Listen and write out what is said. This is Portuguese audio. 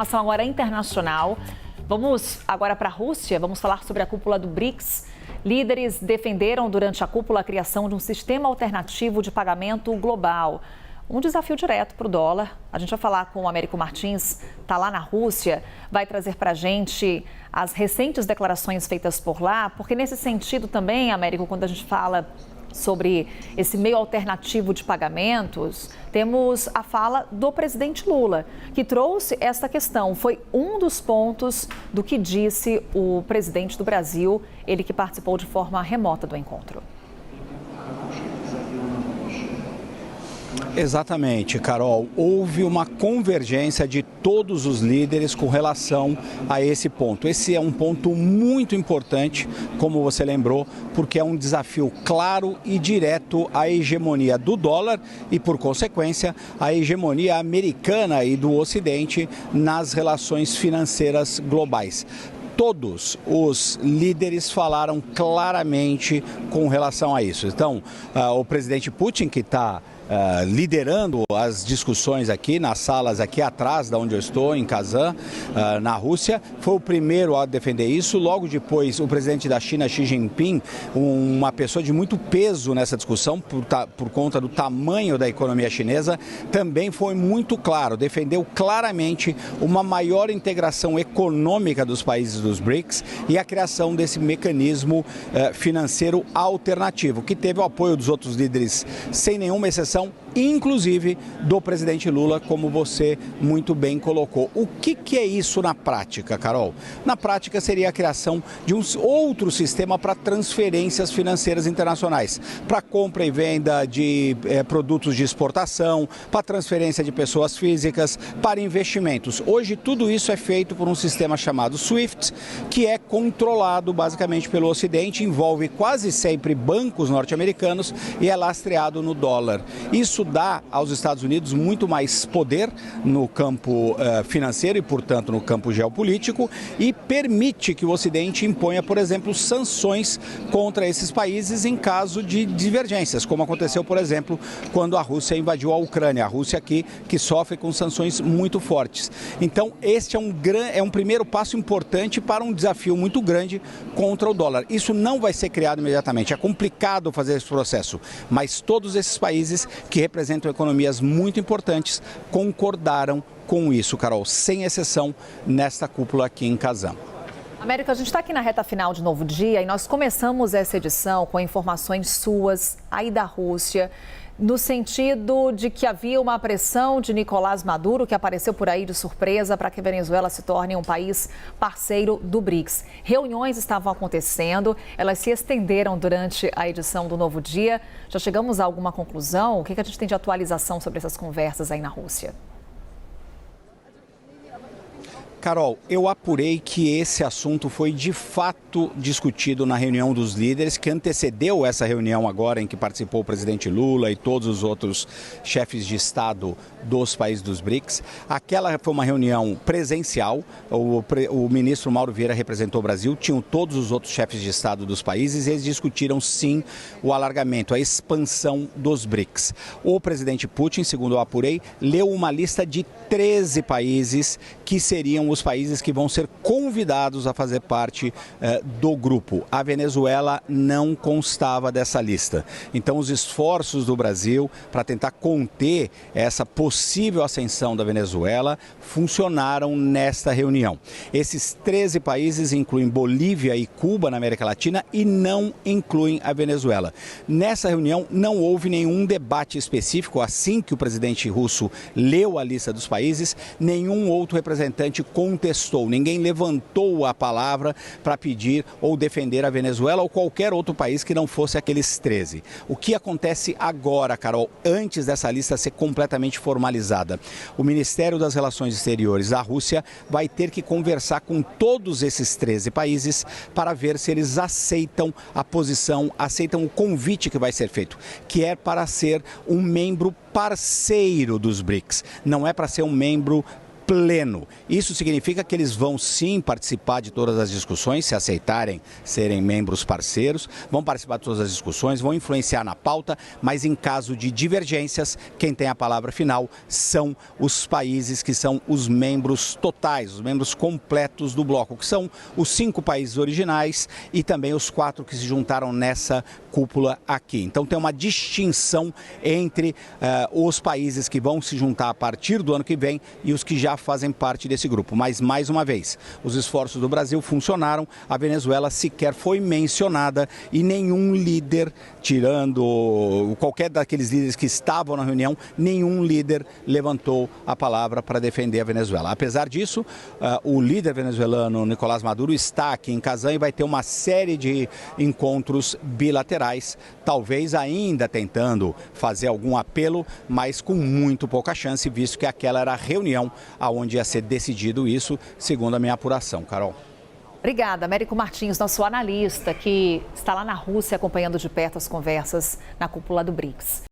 Ação agora internacional. Vamos agora para a Rússia, vamos falar sobre a cúpula do BRICS. Líderes defenderam durante a cúpula a criação de um sistema alternativo de pagamento global. Um desafio direto para o dólar. A gente vai falar com o Américo Martins, está lá na Rússia, vai trazer para a gente as recentes declarações feitas por lá, porque nesse sentido também, Américo, quando a gente fala sobre esse meio alternativo de pagamentos, temos a fala do presidente Lula, que trouxe esta questão. Foi um dos pontos do que disse o presidente do Brasil, ele que participou de forma remota do encontro. Exatamente, Carol. Houve uma convergência de todos os líderes com relação a esse ponto. Esse é um ponto muito importante, como você lembrou, porque é um desafio claro e direto à hegemonia do dólar e, por consequência, à hegemonia americana e do Ocidente nas relações financeiras globais. Todos os líderes falaram claramente com relação a isso. Então, o presidente Putin, que está liderando as discussões aqui nas salas aqui atrás da onde eu estou, em Kazan, na Rússia, foi o primeiro a defender isso. Logo depois, o presidente da China, Xi Jinping, uma pessoa de muito peso nessa discussão por conta do tamanho da economia chinesa, também foi muito claro, defendeu claramente uma maior integração econômica dos países dos BRICS e a criação desse mecanismo financeiro alternativo, que teve o apoio dos outros líderes sem nenhuma exceção, inclusive do presidente Lula, como você muito bem colocou. O que é isso na prática, Carol? Na prática seria a criação de um outro sistema para transferências financeiras internacionais, para compra e venda de produtos de exportação, para transferência de pessoas físicas, para investimentos. Hoje tudo isso é feito por um sistema chamado SWIFT, que é controlado basicamente pelo Ocidente, envolve quase sempre bancos norte-americanos e é lastreado no dólar. Isso dá aos Estados Unidos muito mais poder no campo financeiro e, portanto, no campo geopolítico e permite que o Ocidente imponha, por exemplo, sanções contra esses países em caso de divergências, como aconteceu, por exemplo, quando a Rússia invadiu a Ucrânia. A Rússia aqui que sofre com sanções muito fortes. Então, este é um primeiro passo importante para um desafio muito grande contra o dólar. Isso não vai ser criado imediatamente. É complicado fazer esse processo, mas todos esses países que representam economias muito importantes concordaram com isso, Carol, sem exceção nesta cúpula aqui em Kazan. América, a gente está aqui na reta final de Novo Dia e nós começamos essa edição com informações suas aí da Rússia, no sentido de que havia uma pressão de Nicolás Maduro, que apareceu por aí de surpresa, para que a Venezuela se torne um país parceiro do BRICS. Reuniões estavam acontecendo, elas se estenderam durante a edição do Novo Dia. Já chegamos a alguma conclusão? O que a gente tem de atualização sobre essas conversas aí na Rússia? Carol, eu apurei que esse assunto foi de fato discutido na reunião dos líderes, que antecedeu essa reunião agora em que participou o presidente Lula e todos os outros chefes de Estado dos países dos BRICS. Aquela foi uma reunião presencial, o ministro Mauro Vieira representou o Brasil, tinham todos os outros chefes de Estado dos países e eles discutiram sim o alargamento, a expansão dos BRICS. O presidente Putin, segundo eu apurei, leu uma lista de 13 países que seriam os países que vão ser convidados a fazer parte do grupo. A Venezuela não constava dessa lista. Então, os esforços do Brasil para tentar conter essa possível ascensão da Venezuela funcionaram nesta reunião. Esses 13 países incluem Bolívia e Cuba na América Latina e não incluem a Venezuela. Nessa reunião não houve nenhum debate específico. Assim que o presidente russo leu a lista dos países, nenhum outro representante contestou, ninguém levantou a palavra para pedir ou defender a Venezuela ou qualquer outro país que não fosse aqueles 13. O que acontece agora, Carol, antes dessa lista ser completamente formalizada? O Ministério das Relações Exteriores da Rússia vai ter que conversar com todos esses 13 países para ver se eles aceitam a posição, aceitam o convite que vai ser feito, que é para ser um membro parceiro dos BRICS, não é para ser um membro pleno. Isso significa que eles vão sim participar de todas as discussões, se aceitarem serem membros parceiros, vão participar de todas as discussões, vão influenciar na pauta, mas em caso de divergências, quem tem a palavra final são os países que são os membros totais, os membros completos do bloco, que são os 5 países originais e também os 4 que se juntaram nessa cúpula aqui. Então tem uma distinção entre os países que vão se juntar a partir do ano que vem e os que já fazem parte desse grupo. Mas, mais uma vez, os esforços do Brasil funcionaram, a Venezuela sequer foi mencionada e nenhum líder, tirando qualquer daqueles líderes que estavam na reunião, nenhum líder levantou a palavra para defender a Venezuela. Apesar disso, o líder venezuelano Nicolás Maduro está aqui em Kazan e vai ter uma série de encontros bilaterais, talvez ainda tentando fazer algum apelo, mas com muito pouca chance, visto que aquela era a reunião aonde ia ser decidido isso, segundo a minha apuração. Carol. Obrigada, Américo Martins, nosso analista, que está lá na Rússia acompanhando de perto as conversas na cúpula do BRICS.